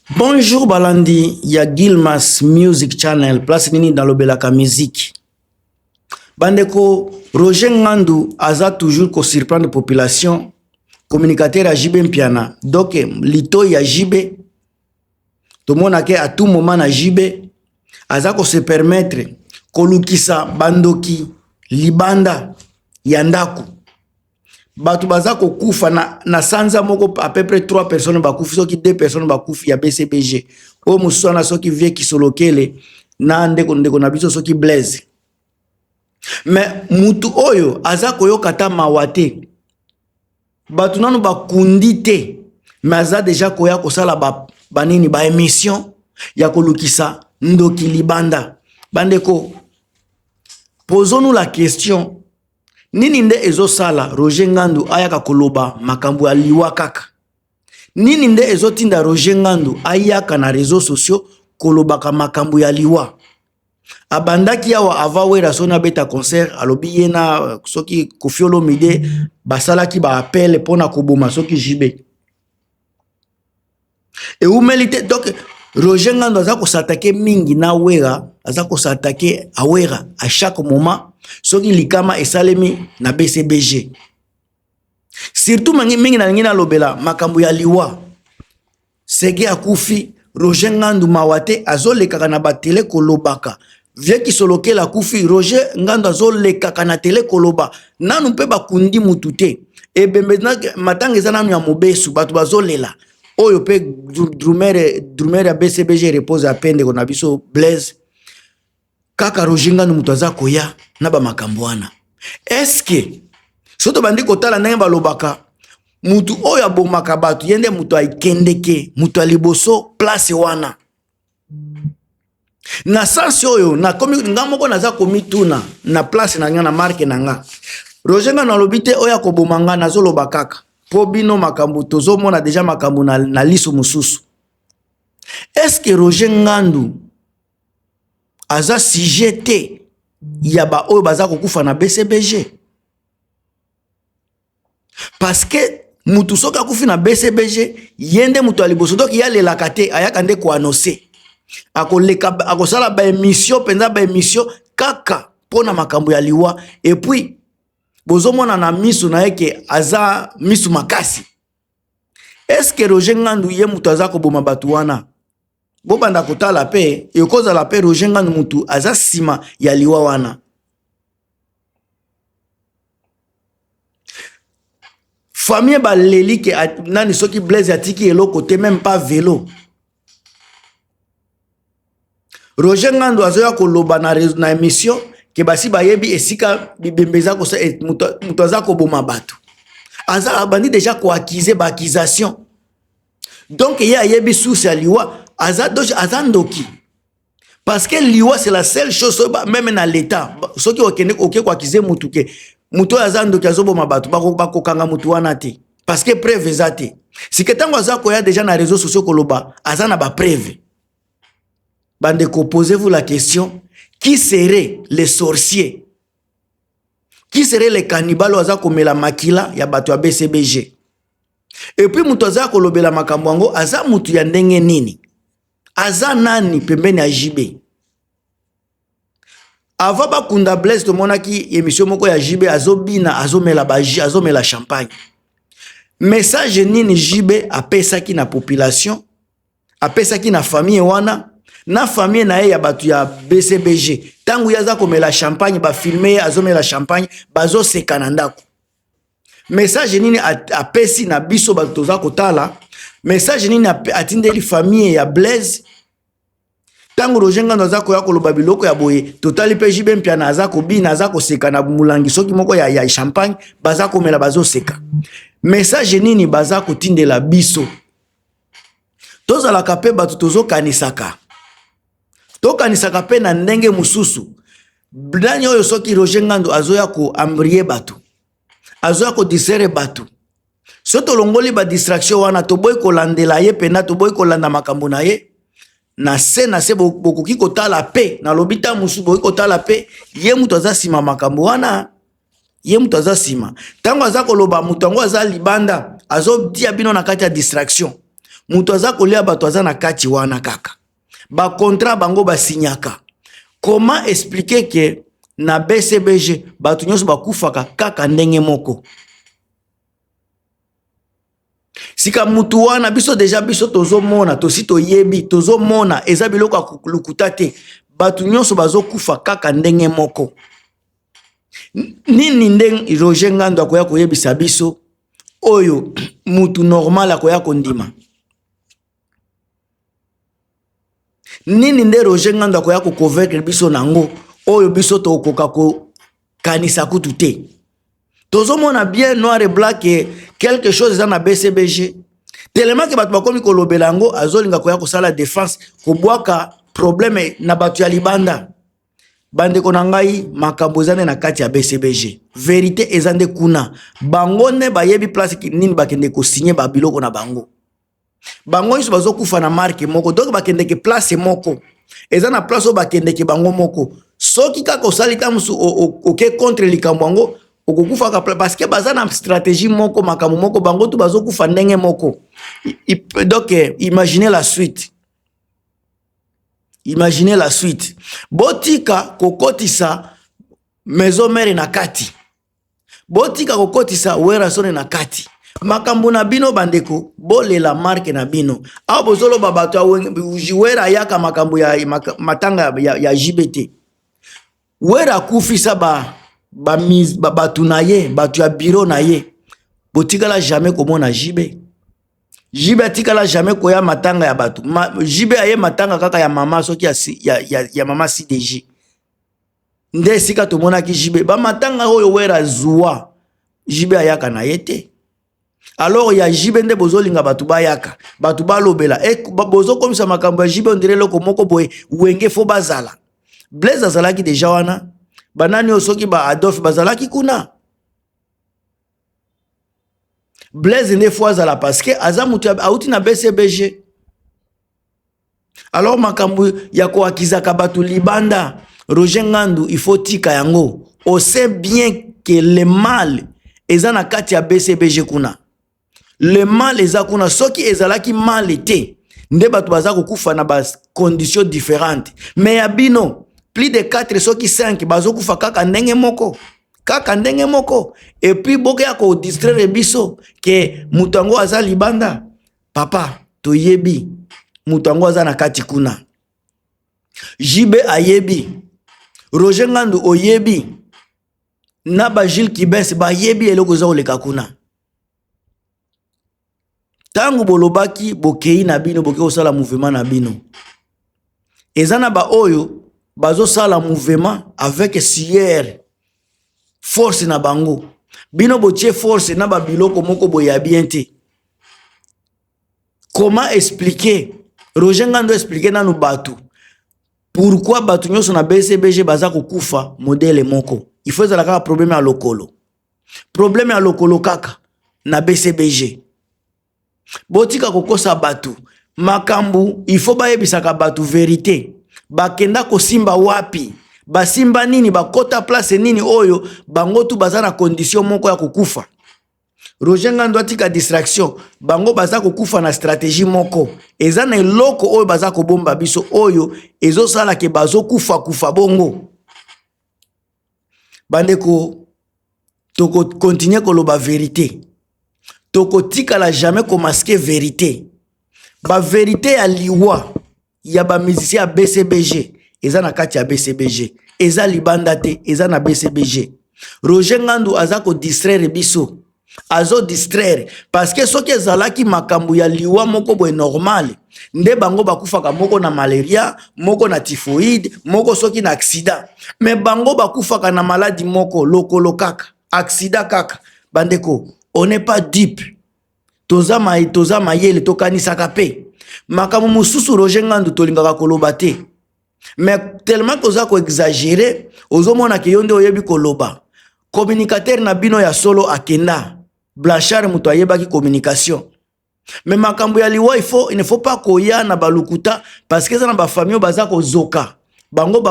Bonjour Balandi, il y a Gilmas Music Channel, place nini dans le Belaka Musique. Bandeko, Roger Ngandu aza toujours ko surprendre la population, communicateur à Jibé Mpiana. Donc, lito ya Jibé, tout le monde a à tout moment na Jibé, aza ko se permettre, kolukisa bandoki, libanda, yandaku. Batu baza ko kufa na sanza moko à peu près 3 personnes bakufi soki 2 personnes bakufi ya BCBG o musona soki vie ki solokele na ndeko na biso soki Blaise. Mais mutu oyo aza koyoka ta mawate batu nanu bakundi te mais aza déjà koya kosala banini ba émission ya kolukisa ndoki libanda. Bandeko, posons-nous la question. Nini nde ezo sala Roger Ngandu ayaka koloba makambu ya liwa kaka? Nini nde ezo tinda Roger Ngandu ayaka na réseaux sociaux kolobaka makambu ya liwa? Abandaki awa avawera sona beta concert alobi yena soki Koffi Olomide basalaki ba appel pona koboma soki Jibé. Et humilité donc Roger Ngandu aza ko s'attaquer mingi na wera, aza ko s'attaquer a wera à chaque moment. Soki likama esalemi na BCBG. Surtout mingi na ngina lobela makambu ya liwa. Sege akufi Roger Ngandu mawate azoleka na ba tele kolobaka. Vie ki soloke la kufi Roger Ngandu azoleka na tele koloba. Nanu pe bakundi mutute. E bembena matanga eza nanu ya mobesu batu bazolela. Oyo pe drumere ya BCBG repose à peine ko na biso Blaise. Kaka Roger Ngandu mutu aza koya na ba makambo wana. Est-ce que soto bandi kotala ndenge balobaka mutu oyo abomaka batu yende mutu aikendeke mutu aliboso place wana. Na sansi oyo na komi nga moko naza komituna na place na nga na marque na nga. Roger Ngandu alobite oyo akobomanga nazoloba kaka. Po bino makambo tozomona deja makambo na liso mususu. Est-ce que Roger Ngandu aza sujet te ya ba oyo baza kokufa na BCBG? Parce que mutu soka akufi na BCBG yende mutu aliboso donc ya lelaka te ayaka nde ko annoncer akosala ba émission penza ba émission kaka pona makambo ya liwa. Et puis bozomona na misu na yeke aza misu makasi. Est-ce que Roger Ngandu ye mutu aza koboma batu wana? Bobanda kotala pe yokoza la pe Roger Ngandu mutu aza sima ya liwa wana. Famille ba leli ke nani soki Blaise atiki eloko te même pas vélo. Roger Ngandu azoya koloba na émission ke basi bayebi esika bibembeza ko mutu aza koboma batu. Aza bandi déjà ko accuser ba accusation. Donc il y a yebi source ya liwa azandoki. Parce que liwa c'est la seule chose même dans l'état. Ce qui ok quoi kize mutu ke mutu azandoki azoboma batu bako kanga mutu wana te. Parce que preuve ezate. Si que tango azako ya déjà na réseaux sociaux koloba azana ba preuve. Bandeko, posez-vous la question, qui seraient les sorciers? Qui seraient les cannibales azako mela makila ya batu ya BCBG? Et puis mutu azako lobela makambo yango aza mutu ya ndenge nini? Aza nani pembeni ya Jibé? Avant bakunda Blaise to monaki émission moko ya Jibé azobina azomela champagne. Message nini Jibé apesaki na population, apesaki na famille wana, na famille na ya batu ya BCBG. Tangu yaza komela champagne ba filmer azomela champagne bazo seka na ndako. Message nini apesi na biso batu toza kotala? Message nini atindeli famille ya Blaise? Tangu Roger Ngandu aza koya koloba biloko ya boye totali pe Jibé Mpiana aza kobina aza koseka na mulangi soki moko ya champagne baza komela bazo seka. Message nini baza kotindela biso? Tozalaka pe batu tozo kanisaka. Tokanisaka pe na ndenge mususu. Blani oyo soki Roger Ngandu azoya ko ambrier batu. Azoya ko disere batu. Soto longoli ba distraction wana toboy ko landela ye pena toboy ko landa makambo na ye. Na se bokoki kotala pe na lobita musu bokoki kotala pe ye mutu aza sima makambo wana. Ye mutu aza sima. Tango aza koloba mutu yango aza libanda azo dia bino na kati ya distraction. mutu aza kolia bato aza na kati wana kaka. Ba contrat bango ba signaka. Comment expliquer que na BCBG bato nyonso bakufaka kaka ndenge moko? Sika mutu wana biso deja biso tozo mona tosi toyebi tozo mona eza biloko lukuta te. Bato nyonso bazokufa kaka ndenge moko. Nini ndenge Roger Ngandu akoya koyebisa biso oyo mutu normal akoya kondima? Nini nde Roger Ngandu akoya ko convaincre biso nango oyo biso tokoka ko kanisa kutu te? Tozo mona bien noir et blanc que quelque chose dans la BCBG. Tellement que bato bakomi kolobela ngo azolinga koya ko sala défense ko bwaka problème na bato ya libanda. Bande konangai makambo zane na kati ya BCBG. Vérité ezande kuna. Bango ne bayebi place nini bakende ko signer ba biloko na bango. Bango iso bazo kufa na marque moko. Donc bakende ke place moko. Ezana place o bakende ke bango moko. Soki kaka osalita musu oke contre likambo bango okukufa ka parce que bazana stratégie moko makambo moko bango tu bazo kufa ndenge moko. Donc imaginez la suite. Imaginez la suite. Botika kokotisa maison mère na kati. Botika kokotisa wera sone na kati. Makambo na bino bandeko bolela marque na bino. Aho bozolo babato wera yaka makambo ya matanga ya JBT. Wera kufisa batu na ye, batu ya bureau na ye. Botika la jamais komona JB. JB atikala jamais koya matanga ya batu. JB aye matanga kaka ya mama soki ya mama CDG. Nde sika tomona ki JB ba matanga oyo wera zuwa. JB ayaka na yete. Alors ya JB nde bozolinga batu bayaka, batu balobela. Bozo komisa makambo ya JB ondire loko moko boye wenge fo bazala. Blaise azalaki deja wana. Banani osoki ba Adolphe bazalaki kuna. Blaise ne fois à la parce que azamutu auti na BCBG. Alors makambu ya ko akizaka batu libanda Roger Ngandu il faut tika yango. On sait bien que le mal eza na kati ya BCBG kuna. Le mal eza kuna soki ezalaki mal été. Nde batu baza kokufa na ba conditions différentes. Mais ya bino plus de 4 soki 5 bazo kufa kaka ndenge moko. Kaka ndenge moko. Et puis boke ya ko distraire biso ke mutango aza libanda. Papa toyebi mutango aza na kati kuna. JB ayebi. Roger Ngandu oyebi. Naba Gilles Kibes ba yebi eloko za oleka kuna. Tangu bolobaki bokei na bino boke osala mouvement na bino. Ezana ba oyo bazo sala mouvement avec sier force na bango. Bino botie force na ba biloko moko boya bien te. Comment expliquer? Roger Ngandu expliquer na no batu. Pourquoi batu nyoso na BCBG baza kokufa modèle moko? Il faut ezala kaka problème à lokolo. Problème à lokolo kaka na BCBG. Botika kokosa batu. Makambu il faut bayebisaka batu vérité. Bakenda kosimba wapi? Basimba nini bakota place nini oyo bango tu baza na condition moko ya kokufa. Roger Ngandu atika distraction bango baza kokufa na stratégie moko. Eza na eloko oyo baza kobomba biso oyo ezo sala ke bazo kufa bongo. Bandeko toko continuer koloba vérité. Toko tika la jamais ko masquer vérité. Ba vérité ya liwa ya ba musicien ya BCBG eza na kati ya BCBG. Eza libanda te, eza na BCBG. Roger Ngandu aza ko distraire biso. Azo distraire parce que soki ezalaki makambo ya liwa moko boye normal. Nde bango bakufaka moko na malaria, moko na typhoïde, moko soki na accident. Mais bango bakufaka na maladie moko lokolo kaka, accident kaka. Bandeko, on n'est pas dupe. Toza mayele tokanisaka pe. Makambo mususu Roger Ngandu tolingaka koloba te. Mais tellement toza ko exagérer, ozomona ke yonde oyebi koloba. Communicateur na bino ya solo akenda. Blanchard muto ayebaki communication. Mais makambo ya liwa il ne faut pas koya na balukuta parce que ça na ba famille baza ko zoka. Bango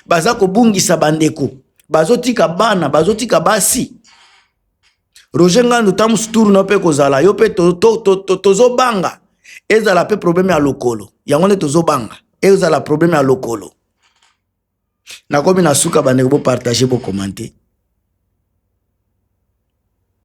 baza ko bungisa bandeko. Bazotika bana, bazotika basi. Roger Ngandu tamu suturu na pe kozala yo pe tozo banga ezala pe problème ya lokolo yango nde tozo banga ezala problème ya lokolo nakomi na suka bande bo partager bo commenter